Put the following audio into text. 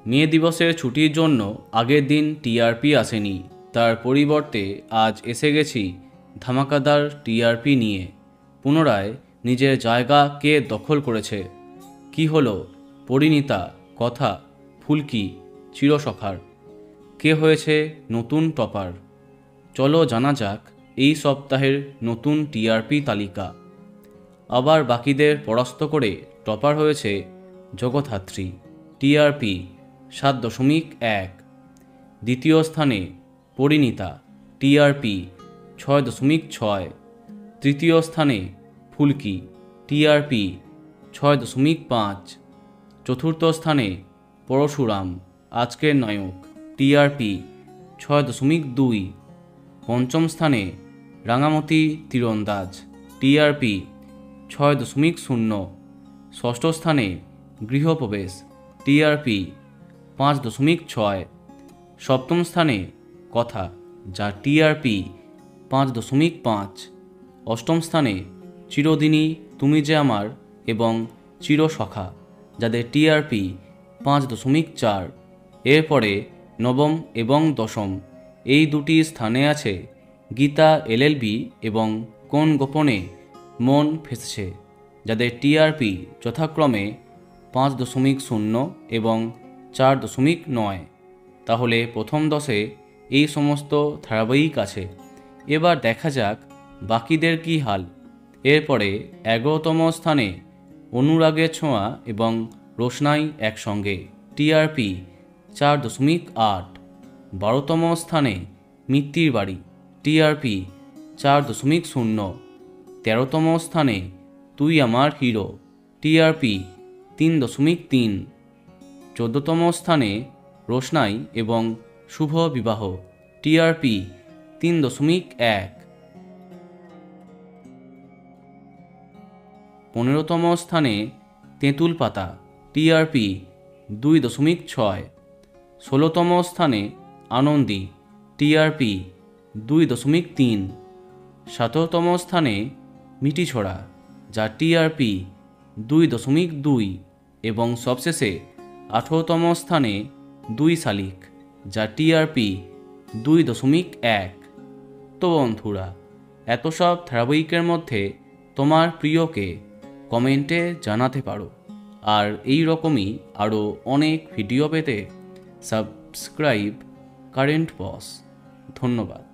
মে দিবসের ছুটির জন্য আগের দিন টিআরপি আসেনি, তার পরিবর্তে আজ এসে গেছি ধামাকাদার টিআরপি নিয়ে। পুনরায় নিজের জায়গা কে দখল করেছে? কি হলো পরিণীতা, কথা, ফুলকি, চিরসখার? কে হয়েছে নতুন টপার? চলো জানা যাক এই সপ্তাহের নতুন টিআরপি তালিকা। আবার বাকিদের পরাস্ত করে টপার হয়েছে জগদ্ধাত্রী, টিআরপি 7.1। দ্বিতীয় স্থানে পরিণীতা, টিআরপি 6.6। তৃতীয় স্থানে ফুলকি, টিআরপি 6.5। চতুর্থ স্থানে পরশুরাম, আজকের নায়ক, টিআরপি 6.2। পঞ্চম স্থানে রাঙামতি তীরন্দাজ, টিআরপি 6.0। ষষ্ঠ স্থানে গৃহপ্রবেশ, টিআরপি 5.6। সপ্তম স্থানে কথা, যা টিআরপি 5.5। অষ্টম স্থানে চিরদিনই তুমি যে আমার এবং চিরসখা, যাদের টিআরপি 5.4। এরপরে নবম এবং দশম এই দুটি স্থানে আছে গীতা এলএলবি এবং কোন গোপনে মন ফেসেছে, যাদের টিআরপি যথাক্রমে 5.0 এবং 4.9। তাহলে প্রথম 10-এ এই সমস্ত ধারাবাহিক আছে। এবার দেখা যাক বাকিদের কি হাল। এরপরে 11তম স্থানে অনুরাগের ছোঁয়া এবং রোশনাই একসঙ্গে, টিআরপি 4.8। 12তম স্থানে মিত্তির বাড়ি, টিআরপি 4.0। 13তম স্থানে তুই আমার হিরো, টিআরপি 3.3। 14তম স্থানে রোশনাই এবং শুভ বিবাহ, টিআরপি 3.1। 15তম স্থানে তেঁতুল পাতা, টিআরপি 2.6। 16তম স্থানে আনন্দী, টিআরপি 2.3। 17তম স্থানে মিটিছড়া, যা টিআরপি 2.2। এবং সবশেষে 18তম স্থানে দুই শালিক, যা টিআরপি 2.1। তো বন্ধুরা, এত সব ধারাবাহিকের মধ্যে তোমার প্রিয়কে কমেন্টে জানাতে পারো। আর এই রকমই আরও অনেক ভিডিও পেতে সাবস্ক্রাইব কারেন্ট বস। ধন্যবাদ।